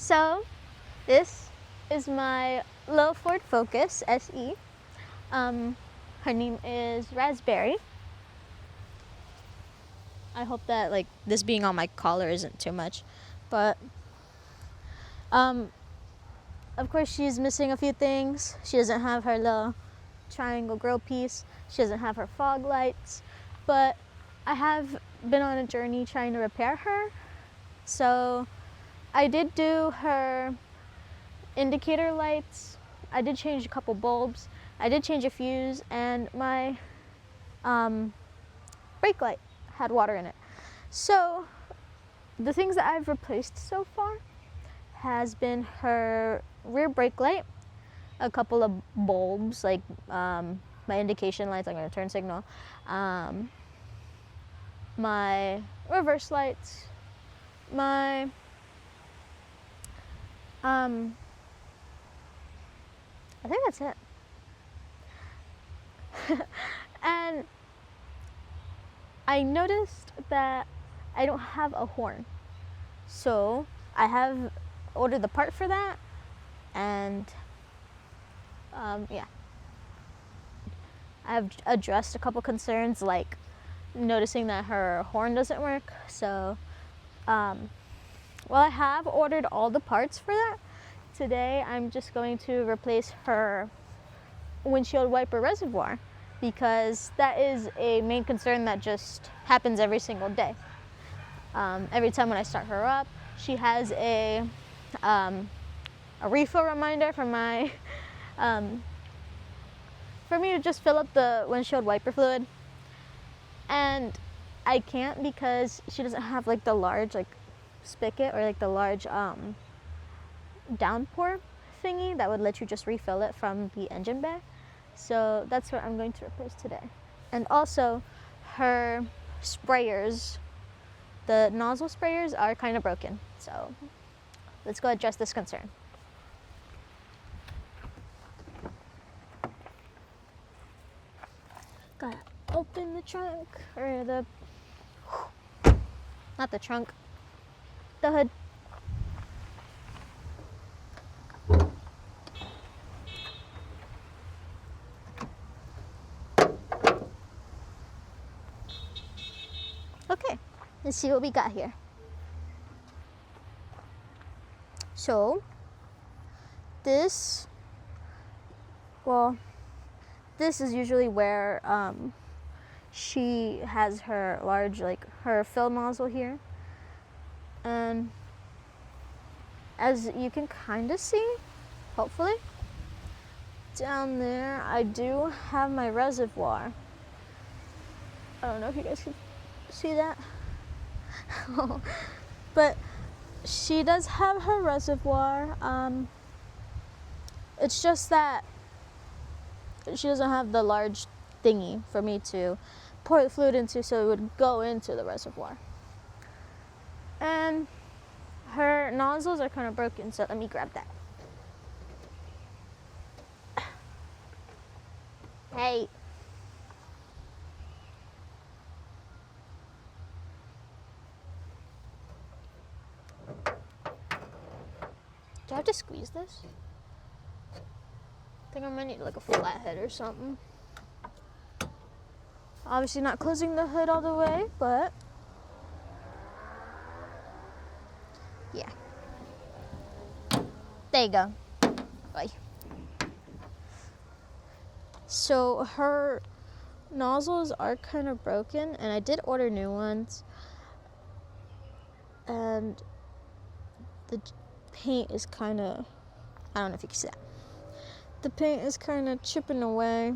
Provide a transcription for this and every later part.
So this is my little Ford Focus SE. Her name is Raspberry. I hope that like this being on my collar isn't too much, but of course she's missing a few things. She doesn't have her little triangle grill piece. She doesn't have her fog lights, but I have been on a journey trying to repair her. So I did do her indicator lights. I did change a couple bulbs. I did change a fuse, and my brake light had water in it. So the things that I've replaced so far has been her rear brake light, a couple of bulbs, like my indication lights, like my turn signal, my reverse lights, my I think that's it. And I noticed that I don't have a horn, so I have ordered the part for that, and yeah, I've addressed a couple concerns, like noticing that her horn doesn't work. So well, I have ordered all the parts for that. Today I'm just going to replace her windshield wiper reservoir, because that is a main concern that just happens every single day. Every time when I start her up, she has a refill reminder for my for me to just fill up the windshield wiper fluid, and I can't because she doesn't have like the large like spigot or like the large downpour thingy that would let you just refill it from the engine bay. So that's what I'm going to replace today. And also her sprayers, the nozzle sprayers are kind of broken. So let's go address this concern. Gotta open the trunk, or not the trunk, the hood. Okay, let's see what we got here. So this is usually where she has her large, like her fill nozzle here, and as you can kind of see, hopefully, down there I do have my reservoir. I don't know if you guys can see that. But she does have her reservoir. It's just that she doesn't have the large thingy for me to pour the fluid into, so it would go into the reservoir. And her nozzles are kind of broken, so let me grab that. Hey. Do I have to squeeze this? I think I might need like a flathead or something. Obviously not closing the hood all the way, but yeah. There you go. Bye. So her nozzles are kind of broken, and I did order new ones, and the paint is kind of, I don't know if you can see that. The paint is kind of chipping away,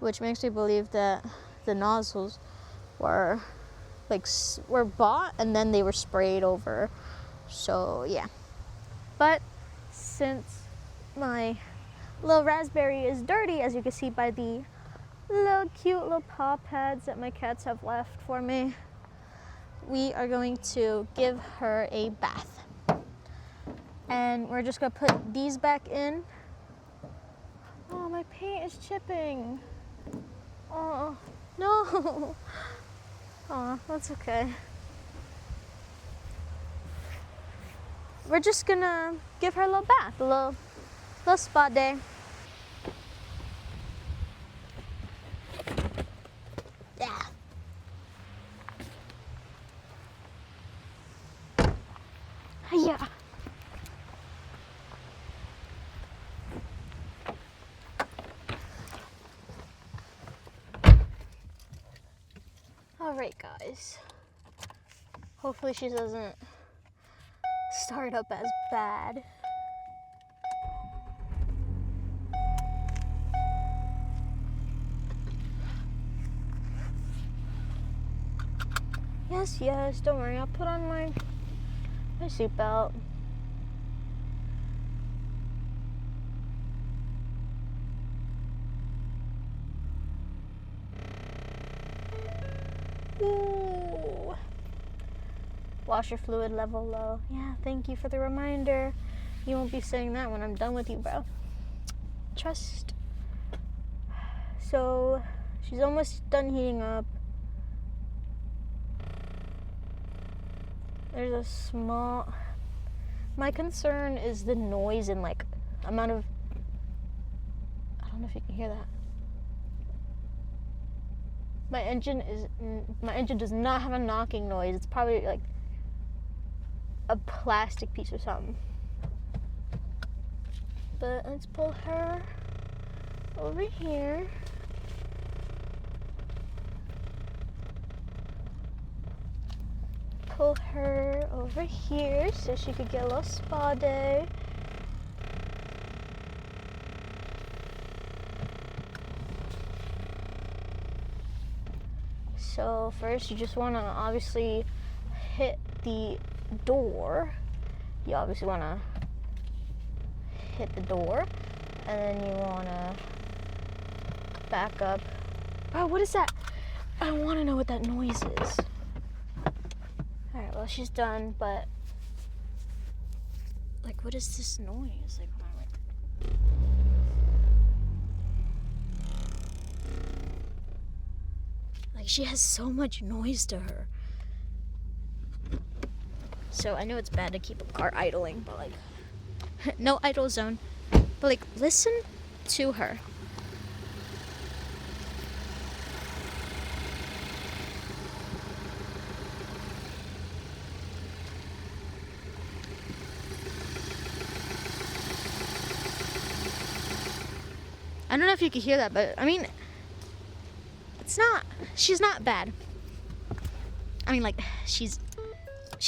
which makes me believe that the nozzles were bought and then they were sprayed over. So yeah. But since my little Raspberry is dirty, as you can see by the little cute little paw pads that my cats have left for me, we are going to give her a bath. And we're just gonna put these back in. Oh, my paint is chipping. Oh, no. Oh, that's okay. we're just gonna give her a little bath, a little spa day. Yeah. Yeah. All right, guys. Hopefully she doesn't start up as bad. Yes, don't worry. I'll put on my seatbelt. Ooh. Washer fluid level low. Yeah, thank you for the reminder. You won't be saying that when I'm done with you, bro. Trust. So, she's almost done heating up. There's a small... My concern is the noise and, like, amount of... I don't know if you can hear that. My engine does not have a knocking noise. It's probably, like, a plastic piece or something. But let's pull her over here. Pull her over here so she could get a little spa day. So first you just want to obviously hit the door. You obviously want to hit the door, and then you want to back up. Oh, what is that? I want to know what that noise is. Alright, well, she's done, but like, what is this noise? Like, she has so much noise to her. So I know it's bad to keep a car idling, but like, no idle zone. But like, listen to her. I don't know if you could hear that, but I mean, she's not bad. I mean, like, she's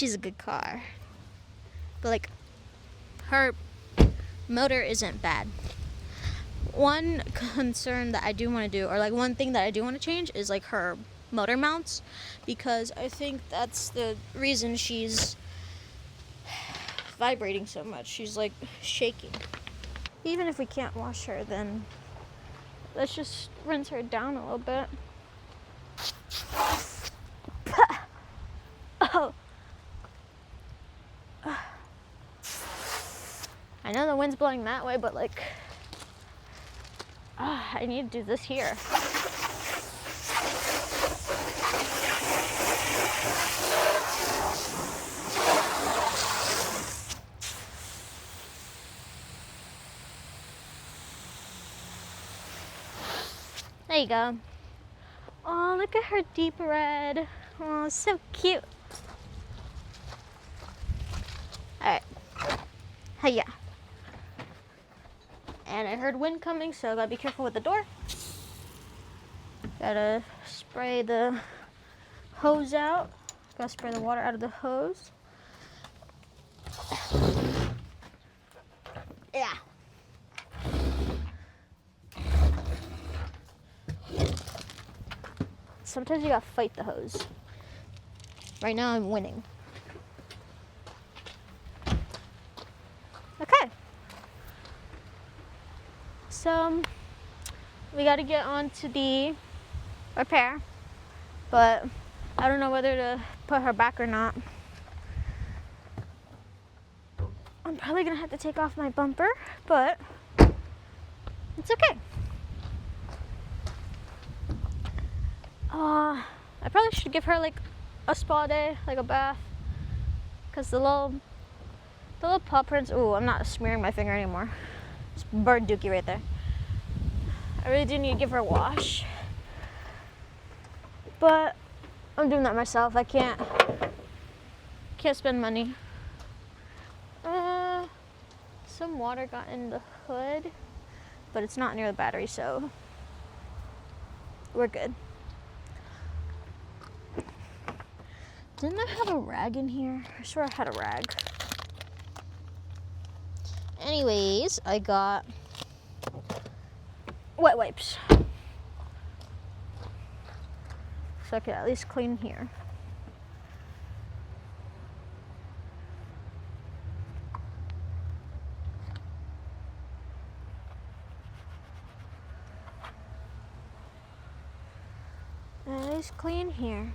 a good car. But like, her motor isn't bad. One concern that I do want to do, or like one thing that I do want to change, is like her motor mounts, because I think that's the reason she's vibrating so much. She's like shaking. Even if we can't wash her, then let's just rinse her down a little bit. Oh. I know the wind's blowing that way, but like, I need to do this here. There you go. Oh, look at her deep red. Oh, so cute. Alright. Hiya. And I heard wind coming, so I gotta be careful with the door. Gotta spray the hose out. Gotta spray the water out of the hose. Yeah. Sometimes you gotta fight the hose. Right now I'm winning. Okay. So we gotta get on to the repair, but I don't know whether to put her back or not. I'm probably gonna have to take off my bumper, but it's okay. I probably should give her like a spa day, like a bath, because the The little paw prints. Ooh, I'm not smearing my finger anymore. It's bird dookie right there. I really do need to give her a wash. But I'm doing that myself. I can't spend money. Some water got in the hood, but it's not near the battery, so we're good. Didn't I have a rag in here? I swear I had a rag. Anyways, I got wet wipes. So I could at least clean here. At least clean here.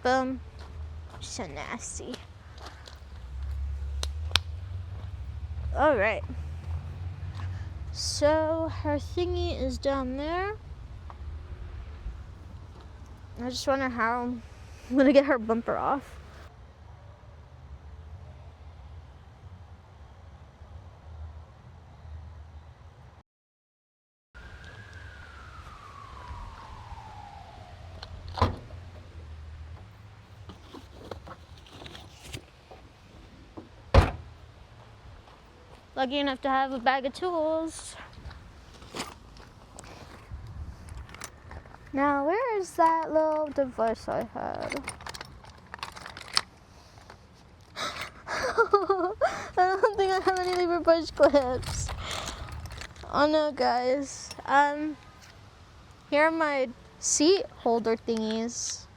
Boom. So nasty. All right. So her thingy is down there. I just wonder how I'm gonna get her bumper off. Lucky enough to have a bag of tools. Now, where is that little device I had? I don't think I have any lever push clips. Oh no, guys. Here are my seat holder thingies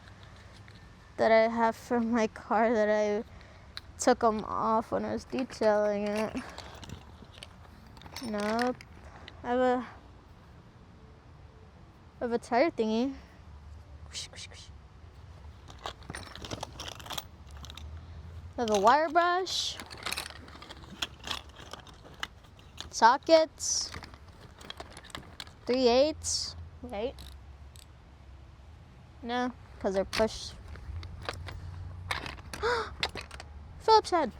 that I have for my car that I took them off when I was detailing it. Nope. I have a tire thingy. I have a wire brush. Sockets. 3/8. Right? No, because they're push. Phillips head.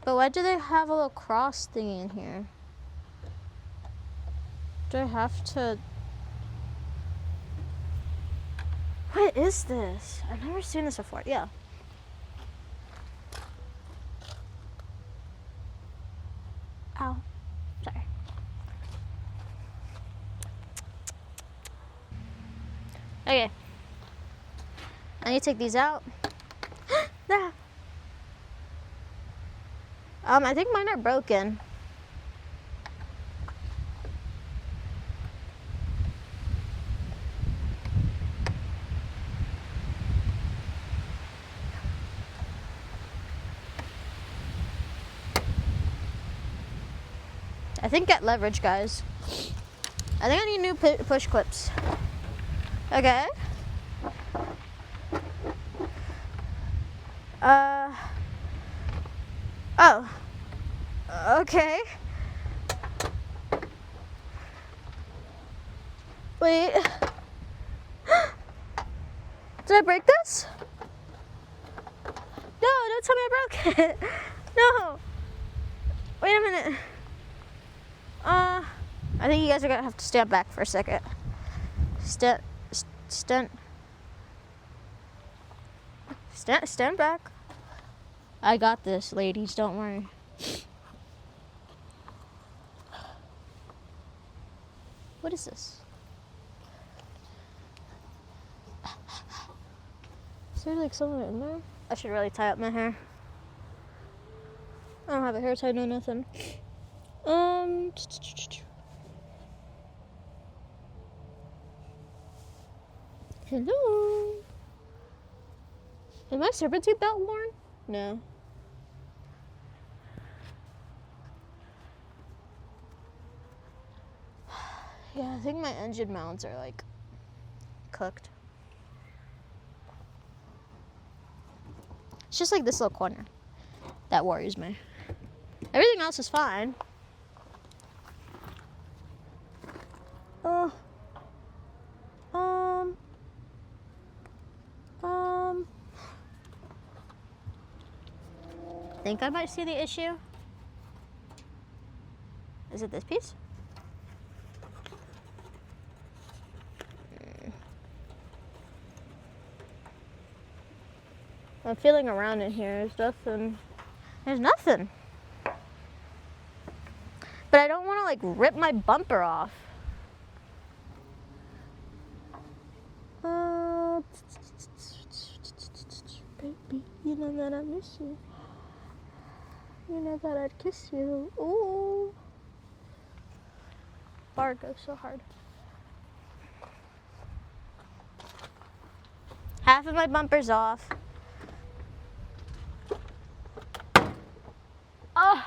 But why do they have a little cross thingy in here? Do I have to... What is this? I've never seen this before. Yeah. Ow. Sorry. Okay. I need to take these out. Ah. I think mine are broken. I think get leverage, guys. I think I need new push clips. Okay. Oh. Okay. Wait. Did I break this? No, don't tell me I broke it. No. Wait a minute. I think you guys are gonna have to stand back for a second. Stand back. I got this, ladies, don't worry. What is this? Is there like someone in there? I should really tie up my hair. I don't have a hair tie, no nothing. Hello. Is my serpentine belt worn? No. Yeah, I think my engine mounts are like cooked. It's just like this little corner that worries me. Everything else is fine. Think I might see the issue. Is it this piece? I'm feeling around in here. There's nothing. There's nothing. But I don't want to like rip my bumper off. Baby, you know that I miss you. You know that I'd kiss you. Ooh. Bar goes so hard. Half of my bumper's off. Oh.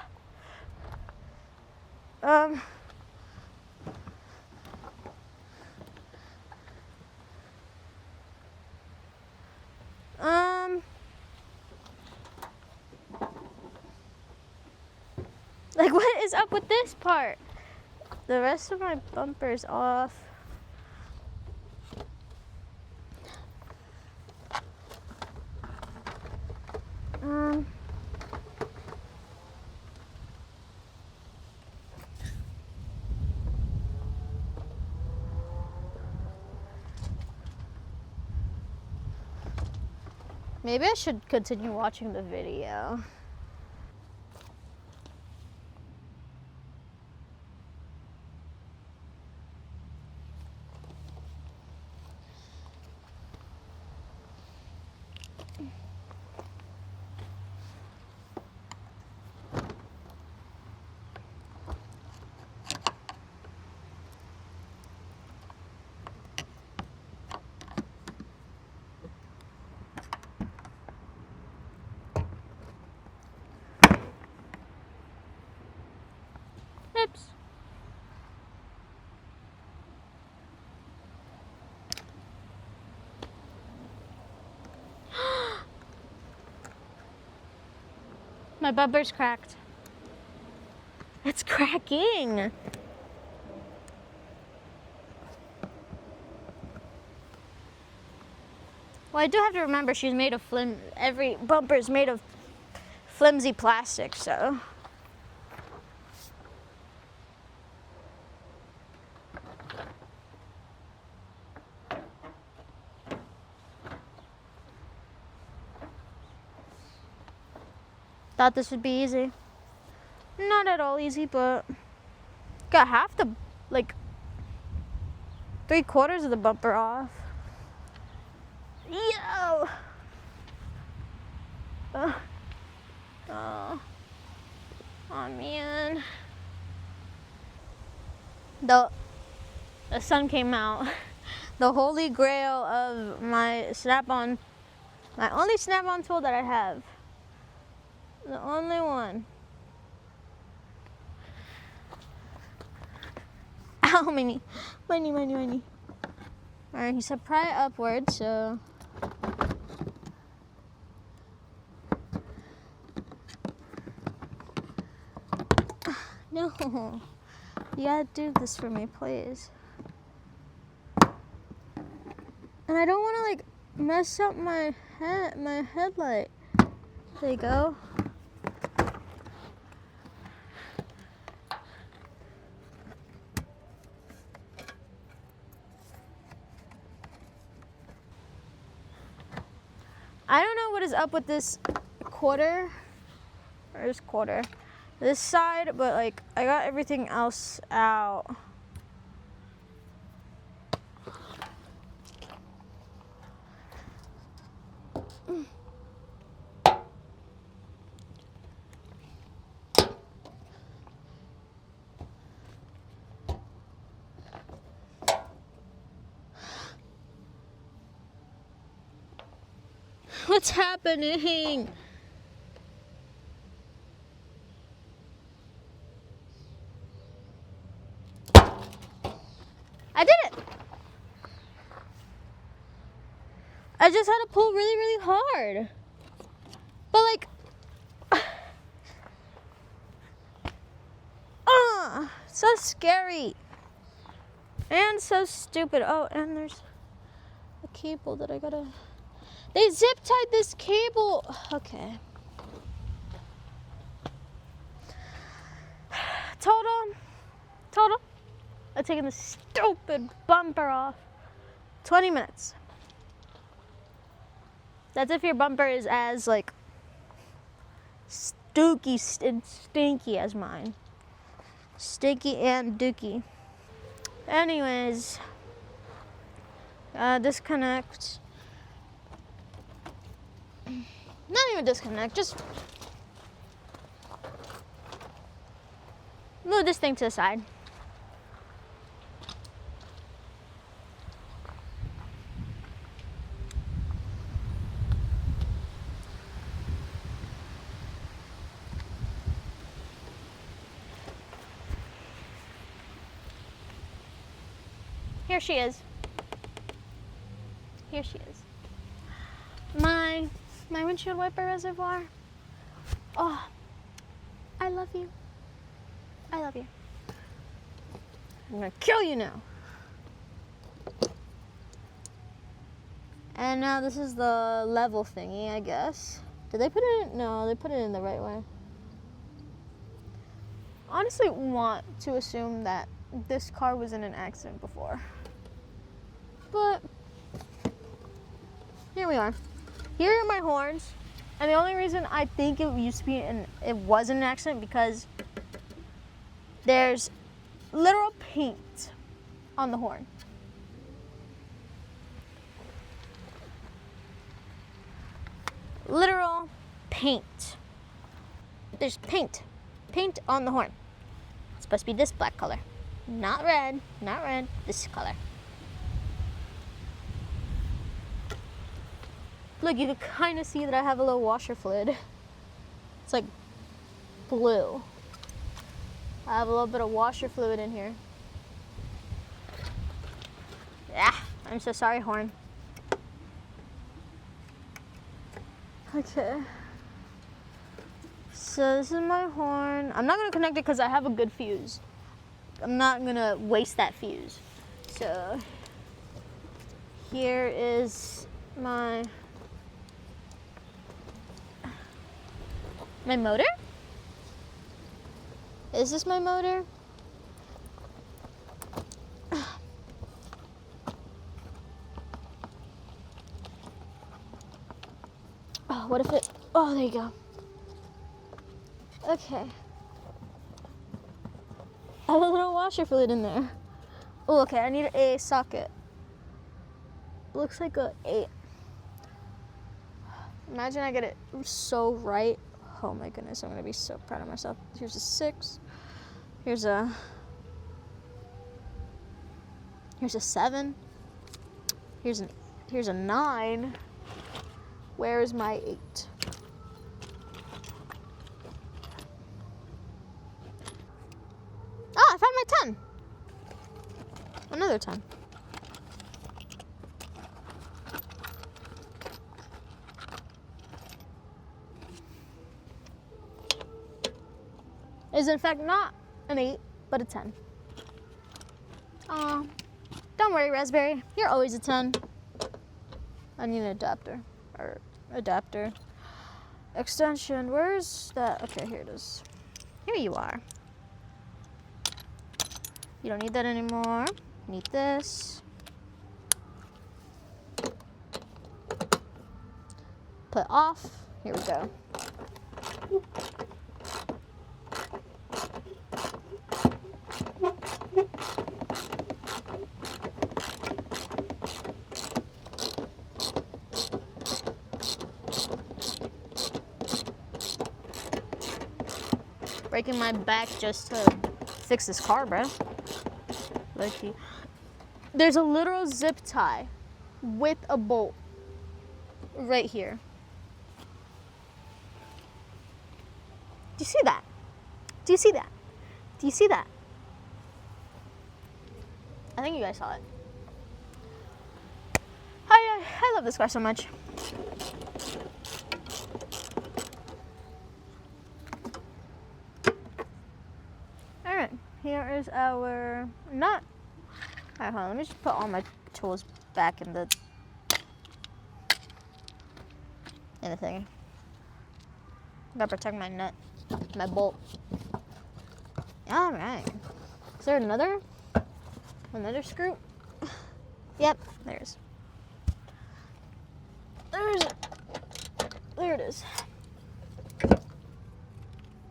Like, what is up with this part? The rest of my bumper's off. Maybe I should continue watching the video. Oops. My bumper's cracked. It's cracking. Well, I do have to remember she's made of every bumper is made of flimsy plastic, so. Thought this would be easy. Not at all easy, but got half the, like, 3/4 of the bumper off. Yo! Oh man. The sun came out. The holy grail of my snap-on, my only snap-on tool that I have. The only one. Ow, Minnie. Minnie. Alright, he said pry upward, so. No. You gotta do this for me, please. And I don't wanna like mess up my headlight. There you go. I don't know what is up with this this side, but like I got everything else out. What's happening? I did it. I just had to pull really, really hard. But like, so scary. And so stupid. Oh, and there's a cable that I gotta... They zip tied this cable. Okay. Total. I've taken this stupid bumper off. 20 minutes. That's if your bumper is as, like, and stinky as mine. Stinky and dookie. Anyways, disconnect. Not even disconnect, just move this thing to the side. Here she is. Here she is. My windshield wiper reservoir. Oh, I love you. I love you. I'm gonna kill you now. And now this is the level thingy, I guess. Did they put it in? No, they put it in the right way. Honestly, want to assume that this car was in an accident before. But here we are. Here are my horns. And the only reason I think it was an accident because there's literal paint on the horn. Literal paint. There's paint on the horn. It's supposed to be this black color. Not red, this color. Look, you can kind of see that I have a little washer fluid. It's like blue. I have a little bit of washer fluid in here. Yeah, I'm so sorry, horn. Okay. So this is my horn. I'm not gonna connect it because I have a good fuse. I'm not gonna waste that fuse. So here is my motor? Is this my motor? Oh, what if it, oh, there you go. Okay. I have a little washer fluid in there. Oh, okay, I need a socket. Looks like a 8. Imagine I get it so right. Oh my goodness, I'm gonna be so proud of myself. Here's a 6. Here's a 7. Here's a 9. Where is my 8? Ah, I found my 10. Another 10. Is in fact not an 8, but a 10. Aw, don't worry, Raspberry. You're always a 10. I need an adapter. Extension, where's that? Okay, here it is. Here you are. You don't need that anymore. Need this. Put off. Here we go. Breaking my back just to fix this car, bro. Lucky. There's a literal zip tie with a bolt right here. Do you see that? Do you see that? Do you see that? I think you guys saw it. I love this car so much. Alright, here is our nut. Alright, hold on. Let me just put all my tools back in the thing. Gotta protect my nut, my bolt. Alright. Is there another screw? Yep, there it is.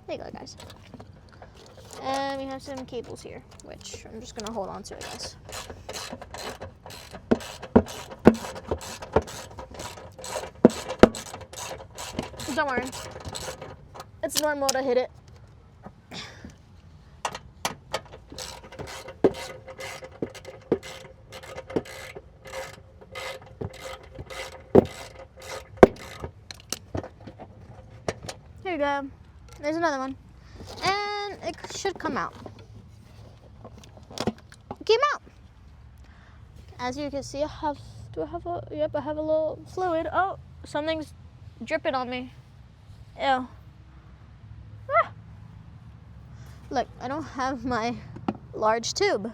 There you go, guys. And we have some cables here, which I'm just gonna hold on to, I guess. Don't worry. It's normal to hit it. Here you go. There's another one. And it should come out. It came out. As you can see, I have a little fluid. Oh, something's dripping on me. Ew. Ah. Look, I don't have my large tube.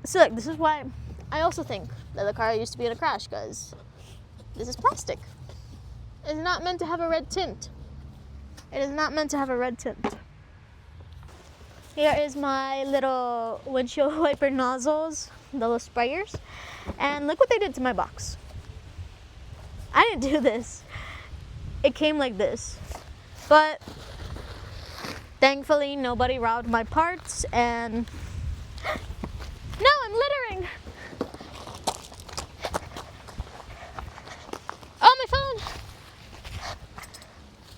So look, this is why I also think that the car used to be in a crash, because this is plastic. It's not meant to have a red tint. It is not meant to have a red tint. Here is my little windshield wiper nozzles, the little sprayers. And look what they did to my box. I didn't do this. It came like this. But thankfully nobody robbed my parts, and no, I'm littering. Oh, my phone.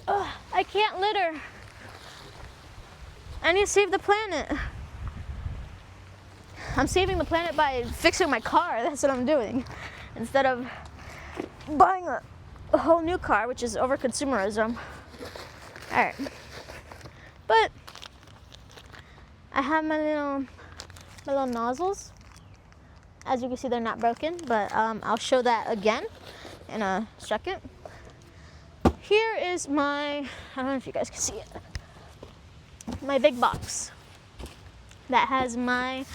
Ugh, I can't litter. I need to save the planet. I'm saving the planet by fixing my car. That's what I'm doing. Instead of buying a whole new car, which is over consumerism. Alright. But I have my little nozzles. As you can see, they're not broken, but I'll show that again in a second. Here is my, I don't know if you guys can see it, my big box that has my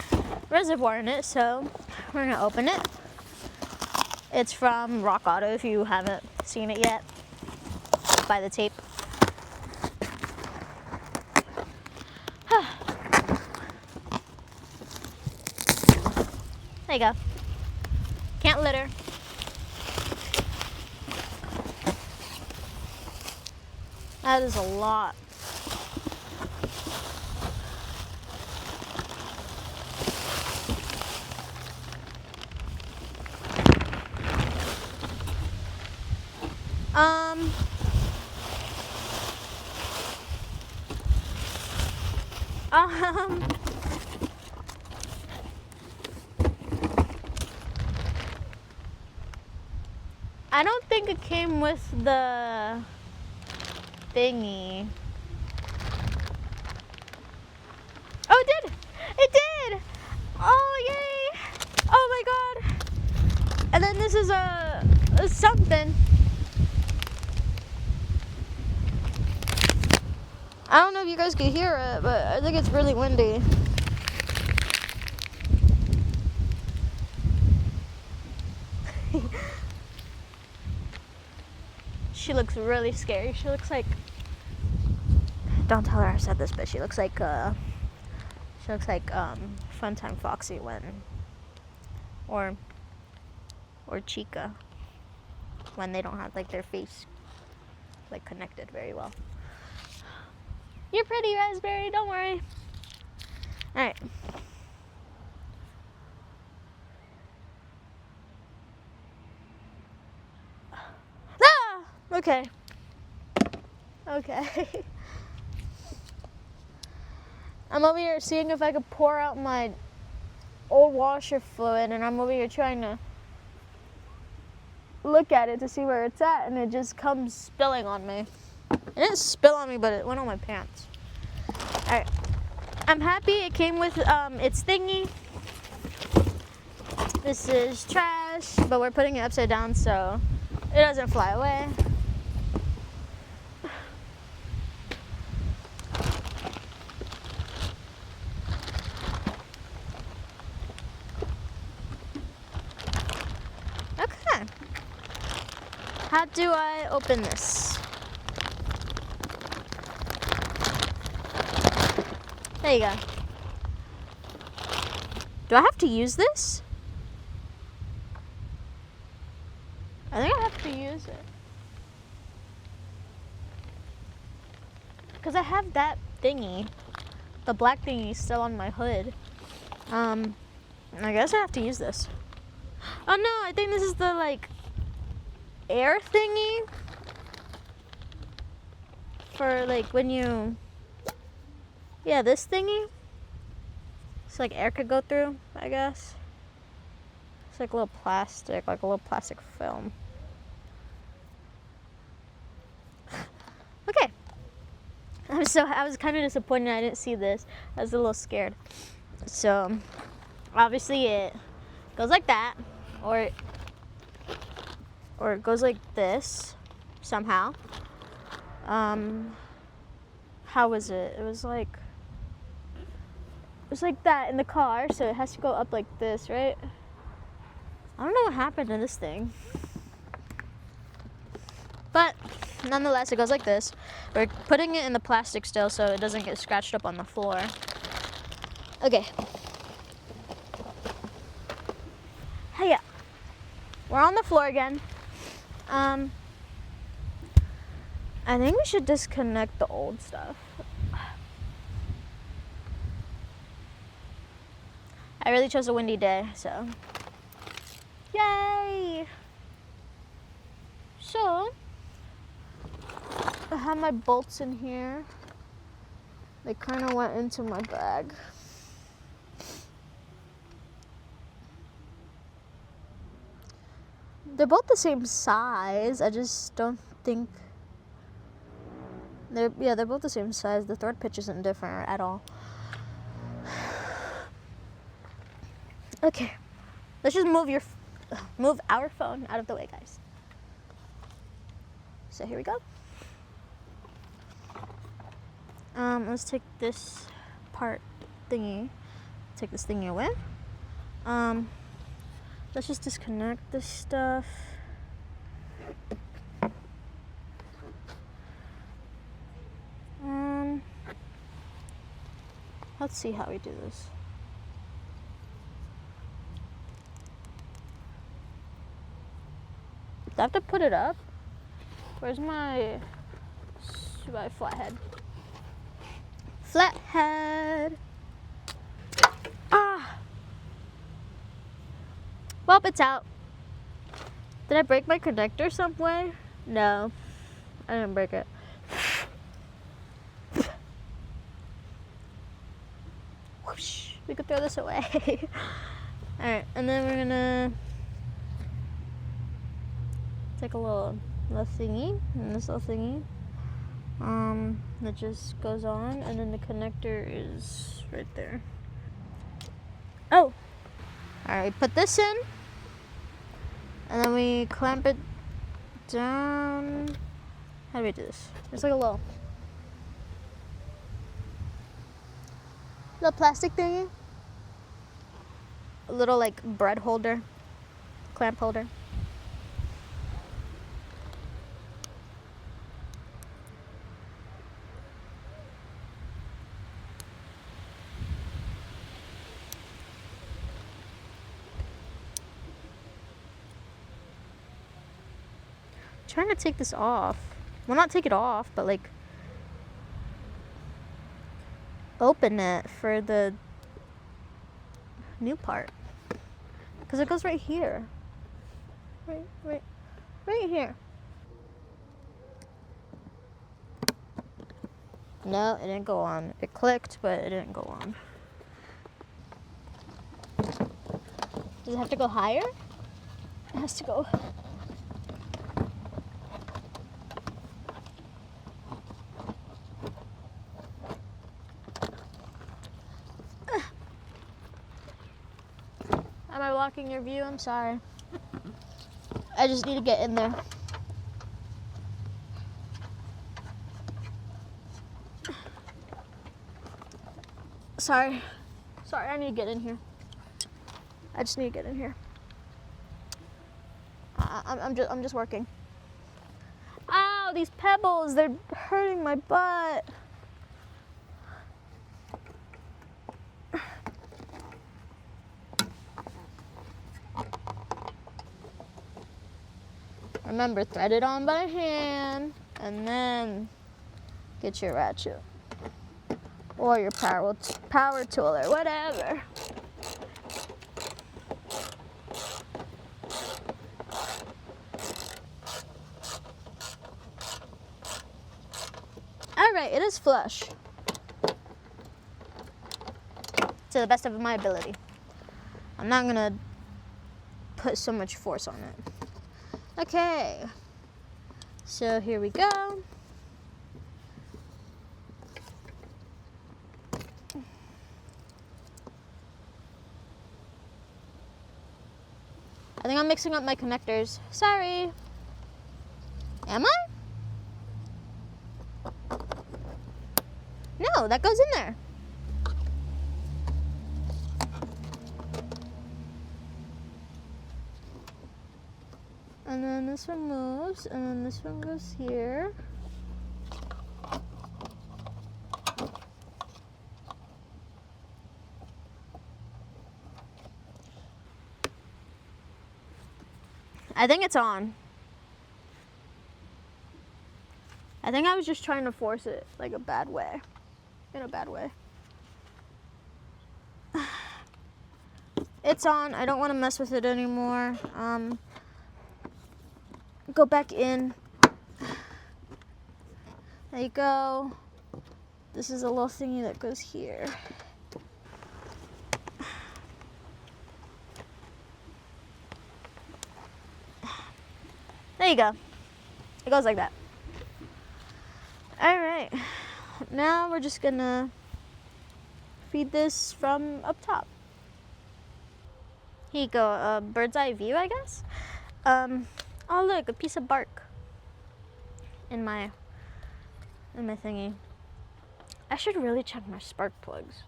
reservoir in it, so we're gonna open it. It's from Rock Auto if you haven't seen it yet. Buy the tape. There you go. Can't litter. That is a lot. I don't think it came with the thingy. Oh, it did! It did! Oh, yay! Oh my god! And then this is a something. I don't know if you guys can hear it, but I think it's really windy. She looks really scary. She looks like, don't tell her I said this, but she looks like Funtime Foxy or Chica when they don't have like their face like connected very well. You're pretty, Raspberry, don't worry. Alright. Ah! Okay. Okay. I'm over here seeing if I could pour out my old washer fluid, and I'm over here trying to look at it to see where it's at, and it just comes spilling on me. It didn't spill on me, but it went on my pants. Alright. I'm happy it came with its thingy. This is trash, but we're putting it upside down so it doesn't fly away. How do I open this? There you go. Do I have to use this? I think I have to use it. Because I have that thingy. The black thingy still on my hood. I guess I have to use this. Oh no, I think this is the like air thingy. For like when you, yeah, this thingy. It's like air could go through, I guess. It's like a little plastic, like a little plastic film. Okay. I was kind of disappointed I didn't see this. I was a little scared. So, obviously it goes like that, or it goes like this, somehow. How was it? It was like that in the car, so it has to go up like this, right? I don't know what happened to this thing. But, nonetheless, it goes like this. We're putting it in the plastic still so it doesn't get scratched up on the floor. Okay. Hey, yeah. We're on the floor again. I think we should disconnect the old stuff. I really chose a windy day, so. Yay! So, I have my bolts in here. They kind of went into my bag. They're both the same size. I just don't think they're both the same size. The thread pitch isn't different at all. Okay, let's just move our phone out of the way, guys. So here we go. Let's take this part thingy. Take this thingy away. Let's just disconnect this stuff. Let's see how we do this. Do I have to put it up? Where's my flathead? Flathead! Ah! Well, it's out. Did I break my connector some way? No, I didn't break it. Whoosh, we could throw this away. Alright, and then we're gonna take a little thingy, and this little thingy. That just goes on, and then the connector is right there. Oh! Alright, put this in, and then we clamp it down. How do we do this? It's like a little plastic thingy. A little like bread holder, clamp holder. Trying to take this off. Well, not take it off, but like open it for the new part. Because it goes right here. Right here. No, it didn't go on. It clicked, but it didn't go on. Does it have to go higher? It has to go. Am I blocking your view? I'm sorry. I just need to get in there. Sorry, I need to get in here. I just need to get in here. I'm just working. these pebbles. They're hurting my butt. Remember, thread it on by hand and then get your ratchet or your power tool or whatever. All right, it is flush to the best of my ability. I'm not gonna put so much force on it. Okay, so here we go. I think I'm mixing up my connectors. Sorry. Am I? No, that goes in there. And then this one moves, and then this one goes here. I think it's on. I think I was just trying to force it like a bad way. In a bad way. It's on. I don't want to mess with it anymore. Go back in. There you go. This is a little thingy that goes here. There you go. It goes like that. All right. Now we're just gonna feed this from up top. Here you go, a bird's eye view, I guess. Oh look, a piece of bark in my thingy. I should really check my spark plugs.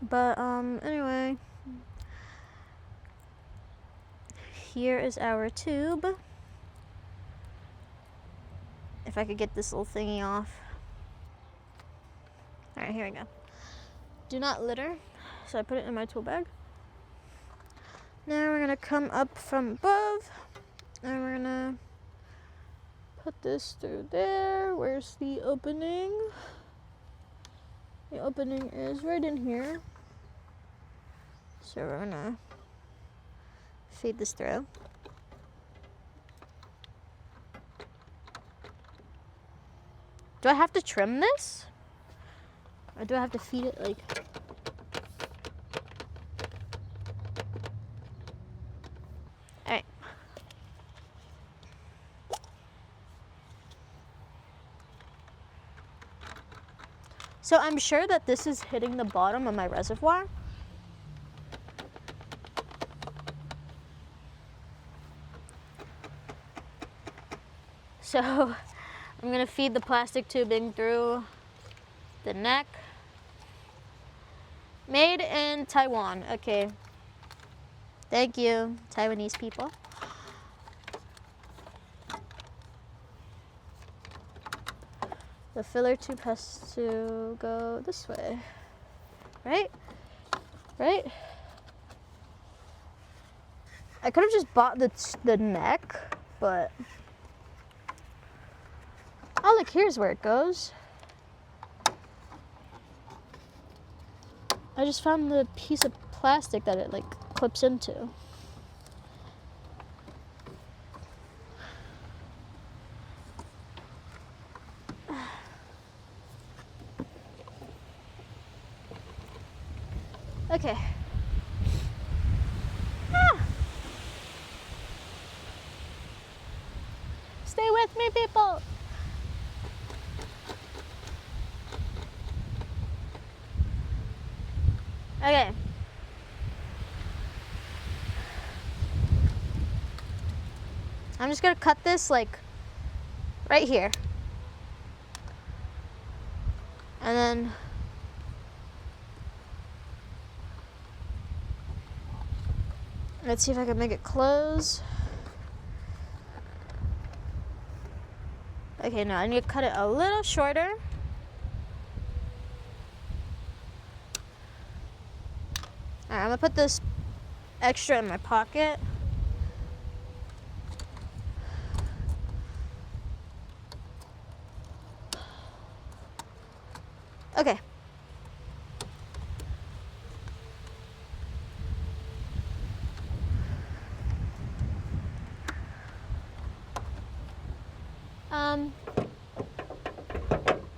But anyway, here is our tube. If I could get this little thingy off. All right, here we go. Do not litter. So I put it in my tool bag. Now we're gonna come up from above and we're gonna put this through there. Where's the opening? The opening is right in here. So we're gonna feed this through. Do I have to trim this? Or do I have to feed it like... Alright. So I'm sure that this is hitting the bottom of my reservoir. So I'm gonna feed the plastic tubing through the neck. Made in Taiwan. Okay. Thank you, Taiwanese people. The filler tube has to go this way. Right? Right? I could have just bought the neck, but... Oh, look, here's where it goes. I just found the piece of plastic that it, like, clips into. Okay. Ah. Stay with me, people. Okay. I'm just gonna cut this like right here. And then let's see if I can make it close. Okay, now I need to cut it a little shorter. Alright, I'm gonna put this extra in my pocket. Okay.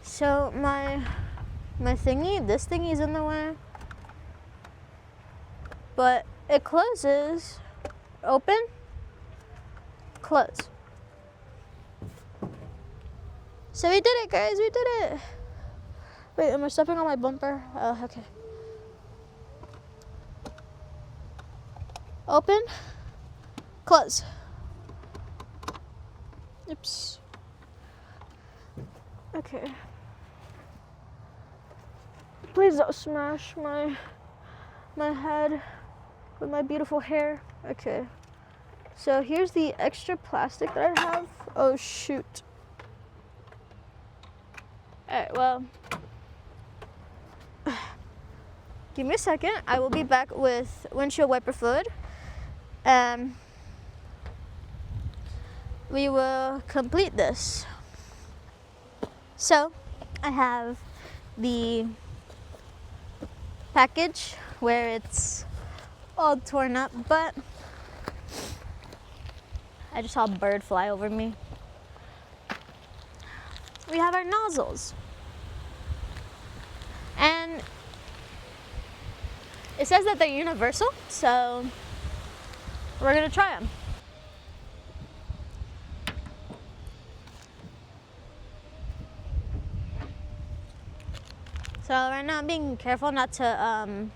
So my thingy, this thingy is in the way, but it closes, open, close. So we did it, guys, we did it. Wait, am I stepping on my bumper? Okay. Open, close. Oops. Okay. Please don't smash my head with my beautiful hair. Okay. So here's the extra plastic that I have. Oh shoot. Alright, well, give me a second. I will be back with windshield wiper fluid. We will complete this. So, I have the package where it's all torn up, but I just saw a bird fly over me. We have our nozzles. And it says that they're universal, so we're gonna try them. So right now I'm being careful not to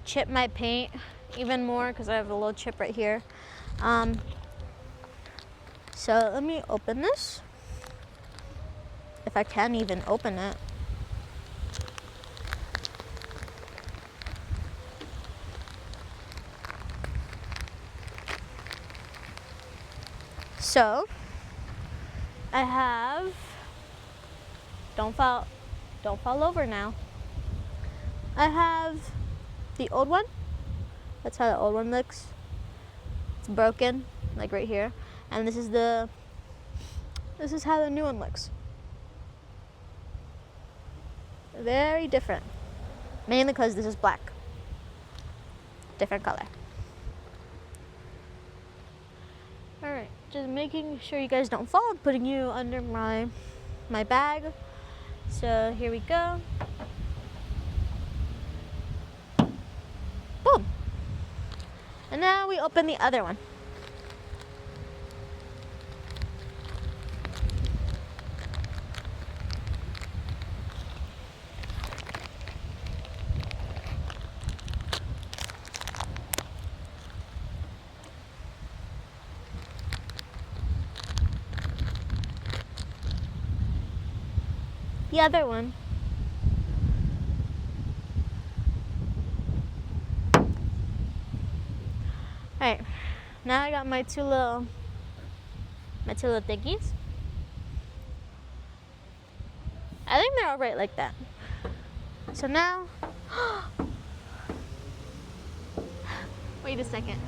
chip my paint even more because I have a little chip right here. So let me open this, if I can even open it. So I have, don't fall over now. I have the old one. That's how the old one looks. It's broken, like right here. And this is how the new one looks. Very different. Mainly because this is black. Different color. Alright, just making sure you guys don't fall. I'm putting you under my bag. So here we go. Boom. And now we open the other one. The other one. Alright, now I got my two little thingies. I think they're all right like that. So now, wait a second.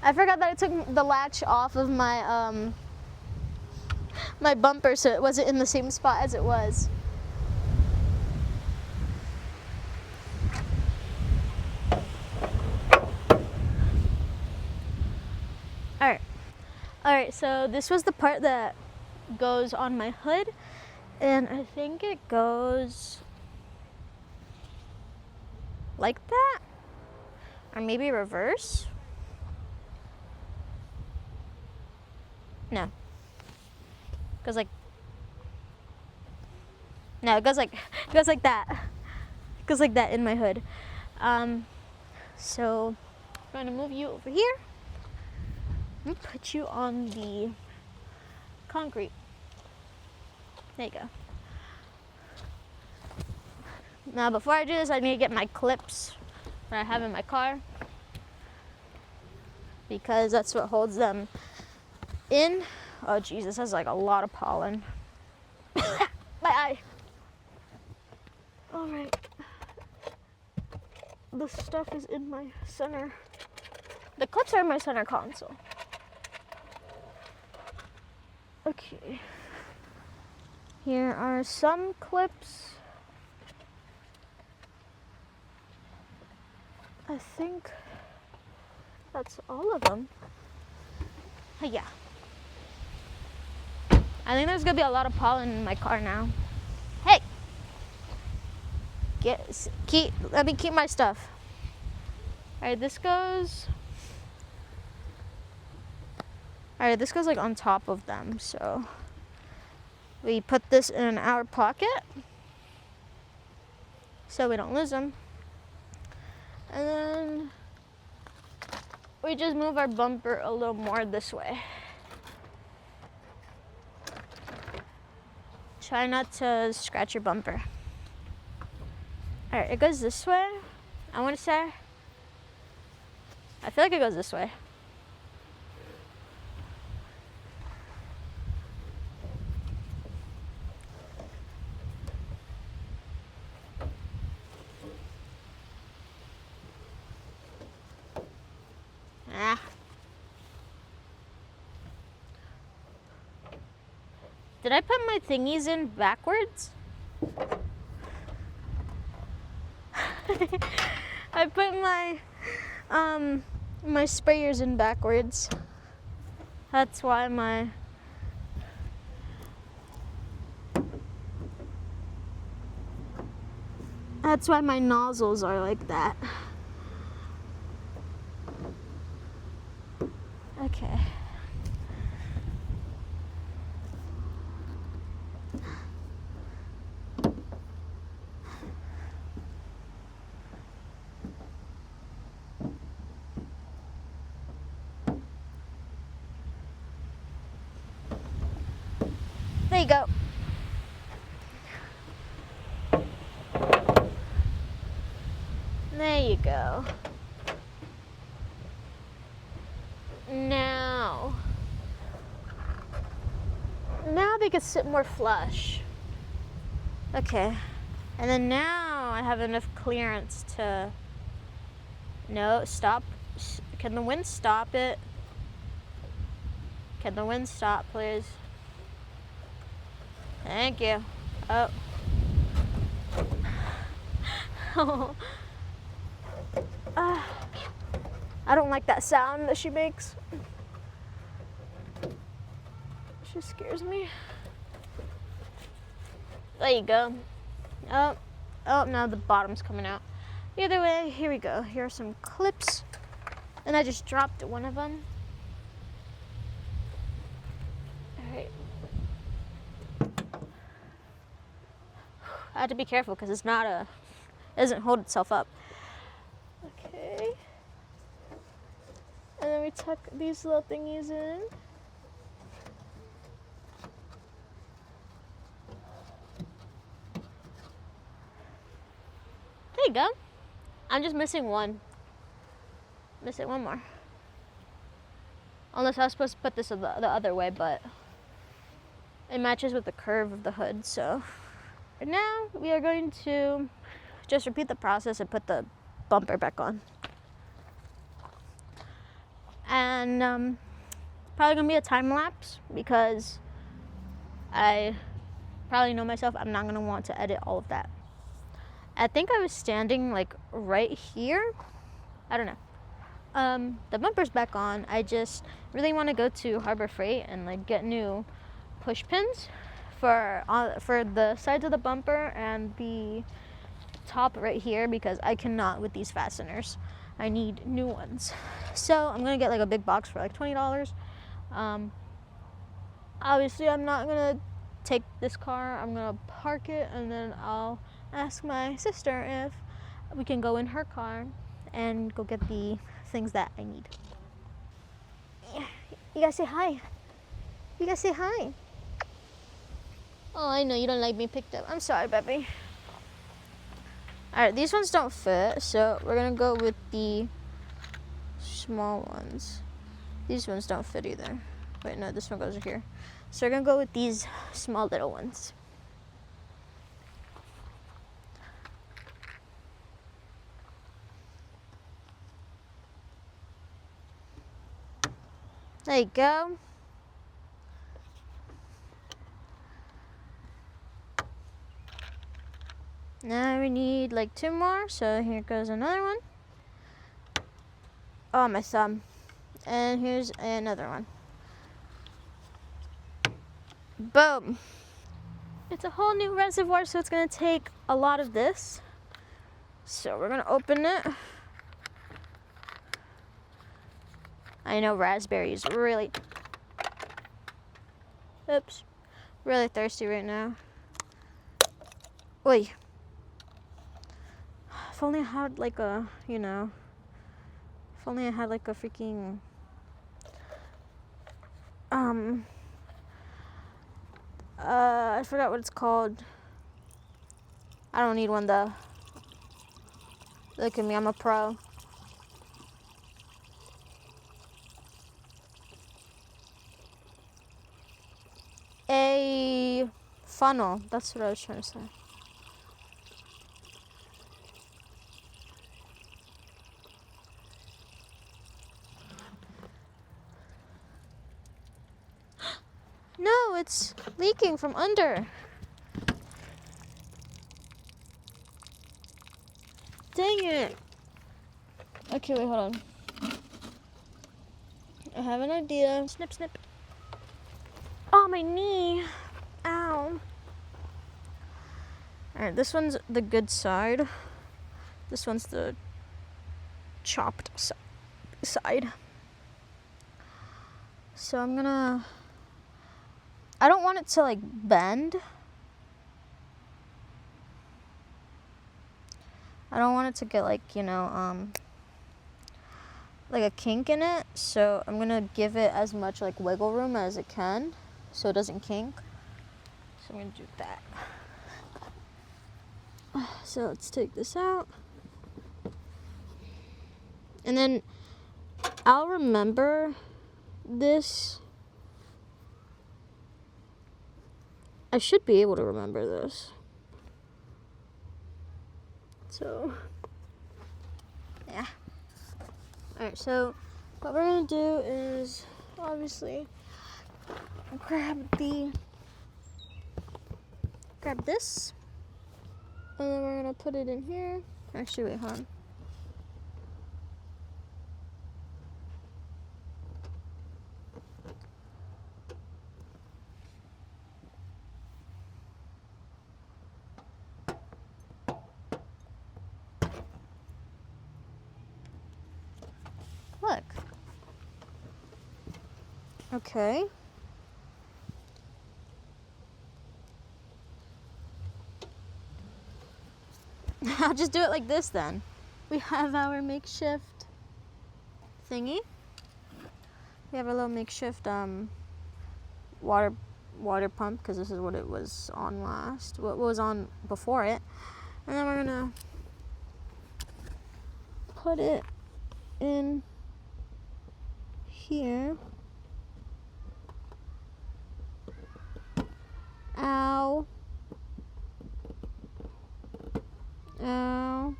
I forgot that I took the latch off of my my bumper, so it wasn't in the same spot as it was. Alright, so this was the part that goes on my hood, and I think it goes like that, or maybe reverse. No. It goes like, no, it goes like that. It goes like that in my hood. So I'm gonna move you over here and put you on the concrete. There you go. Now, before I do this, I need to get my clips that I have in my car, because that's what holds them in. Oh, Jesus, that's like a lot of pollen. My eye. All right. The stuff is in my center. The clips are in my center console. Okay. Here are some clips. I think that's all of them. Yeah. I think there's gonna be a lot of pollen in my car now. Hey! Let me keep my stuff. Alright, this goes like on top of them, so we put this in our pocket so we don't lose them. And then we just move our bumper a little more this way. Try not to scratch your bumper. Alright, it goes this way, I want to say. I feel like it goes this way. Did I put my thingies in backwards? I put my my sprayers in backwards. That's why my nozzles are like that. Okay. There you go. There you go. Now they could sit more flush. Okay. And then now I have enough clearance to... No, stop. Can the wind stop it? Can the wind stop, please? Thank you. Oh. I don't like that sound that she makes. She scares me. There you go. Oh, now the bottom's coming out. Either way, here we go. Here are some clips. And I just dropped one of them. All right. I have to be careful because it doesn't hold itself up. Okay. And then we tuck these little thingies in. There you go. I'm just missing one. Missing one more. Unless I was supposed to put this the other way, but it matches with the curve of the hood, so. And now we are going to just repeat the process and put the bumper back on. And probably gonna be a time lapse because I probably know myself, I'm not gonna want to edit all of that. I think I was standing like right here. I don't know. The bumper's back on. I just really want to go to Harbor Freight and like get new push pins for the sides of the bumper and the top right here because I cannot with these fasteners. I need new ones. So I'm gonna get like a big box for like $20. Obviously I'm not gonna take this car. I'm gonna park it and then I'll ask my sister if we can go in her car and go get the things that I need. You guys say hi. You guys say hi. Oh, I know you don't like being picked up. I'm sorry, baby. Alright, these ones don't fit, so we're gonna go with the small ones. These ones don't fit either. Wait, no, this one goes here. So we're gonna go with these small little ones. There you go. Now we need like 2 more, so here goes another one. Oh, my thumb. And here's another one. Boom. It's a whole new reservoir, so it's gonna take a lot of this. So we're gonna open it. I know raspberry is really, really thirsty right now. Oi. If only I had like a, if only I had like a freaking, I forgot what it's called. I don't need one though. Look at me, I'm a pro. A funnel, that's what I was trying to say. No, it's leaking from under. Dang it. Okay, wait, hold on. I have an idea. Snip, snip. Oh, my knee. Ow. Alright, this one's the good side. This one's the chopped side. So I'm gonna... I don't want it to like bend. I don't want it to get like, like a kink in it. So I'm gonna give it as much like wiggle room as it can so it doesn't kink. So I'm gonna do that. So let's take this out. And then I'll remember this. I should be able to remember this. So, yeah. Alright, so what we're gonna do is obviously grab this. And then we're gonna put it in here. Actually, wait, hold on. Look. Okay. I'll just do it like this then. We have our makeshift thingy. We have a little makeshift water pump, because this is what it was on last. What was on before it. And then we're gonna put it in here. Ow. Ow.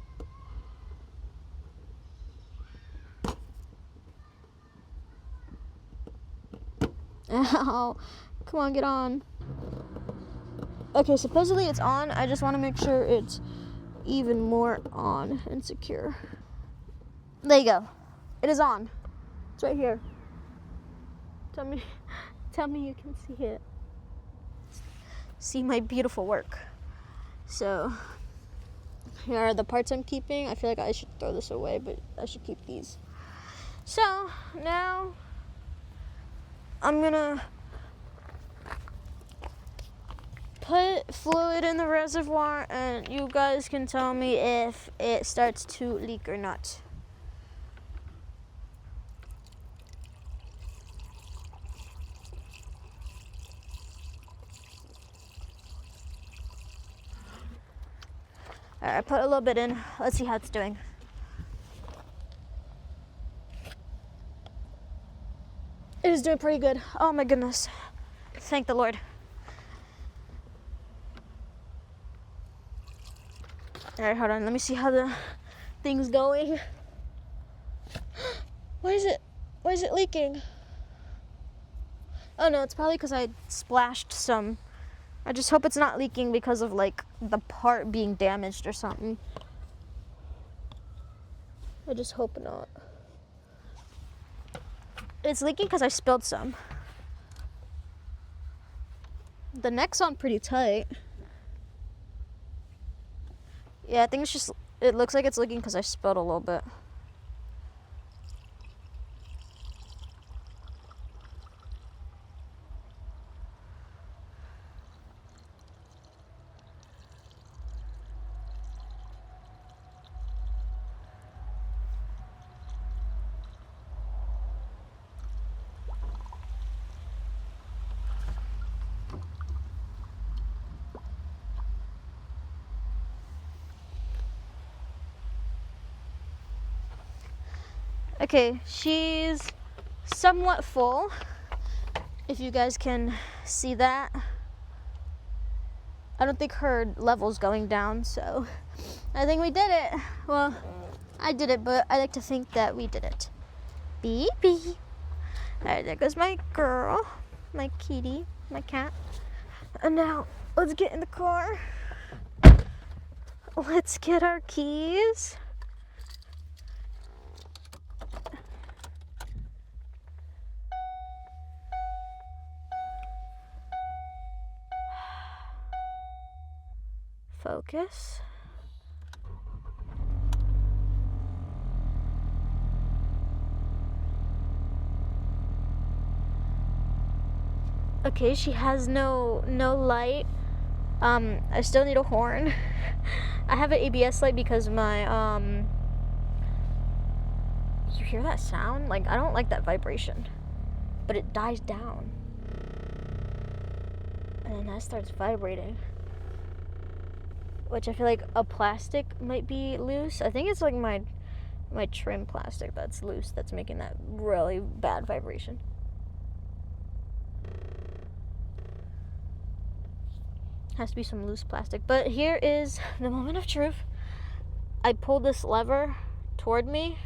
Ow. Come on, get on. Okay, supposedly it's on. I just want to make sure it's even more on and secure. There you go. It is on. It's right here. Tell me you can see it. See my beautiful work. So, here are the parts I'm keeping. I feel like I should throw this away, but I should keep these. So, now I'm gonna put fluid in the reservoir, and you guys can tell me if it starts to leak or not. Alright, I put a little bit in. Let's see how it's doing. It is doing pretty good. Oh my goodness. Thank the Lord. Alright, hold on. Let me see how the thing's going. Why is it leaking? Oh no, it's probably because I splashed some. I just hope it's not leaking because of like the part being damaged or something. I just hope not. It's leaking because I spilled some. The neck's on pretty tight. Yeah, I think it's just, it looks like it's leaking because I spilled a little bit. Okay, she's somewhat full, if you guys can see that. I don't think her level's going down, so I think we did it. Well, I did it, but I like to think that we did it. Baby. Alright, there goes my girl, my kitty, my cat. And now, let's get in the car. Let's get our keys. Focus. Okay, she has no light. I still need a horn. I have an ABS light because my you hear that sound? Like, I don't like that vibration, but it dies down and then that starts vibrating, which I feel like a plastic might be loose. I think it's like my trim plastic that's loose that's making that really bad vibration. Has to be some loose plastic. But here is the moment of truth. I pulled this lever toward me,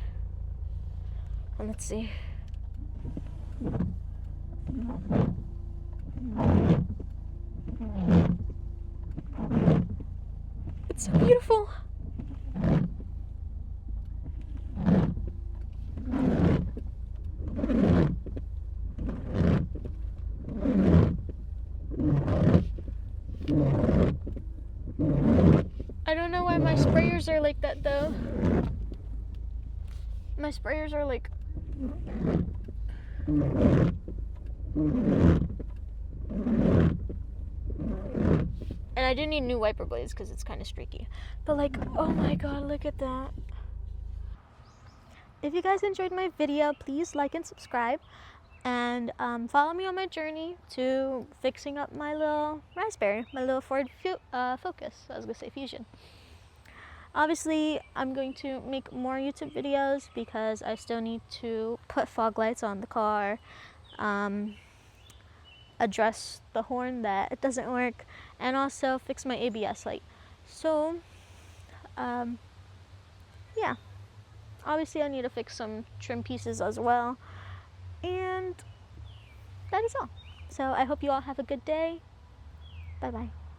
and let's see. It's so beautiful. I don't know why my sprayers are like that though. My sprayers are like... And I do need new wiper blades because it's kind of streaky. But like, oh my god, look at that. If you guys enjoyed my video, please like and subscribe. And follow me on my journey to fixing up my little Raspberry, my little Ford Focus. I was going to say Fusion. Obviously, I'm going to make more YouTube videos because I still need to put fog lights on the car, address the horn that it doesn't work, and also fix my ABS light. So, yeah. Obviously, I need to fix some trim pieces as well. And that is all. So I hope you all have a good day. Bye-bye.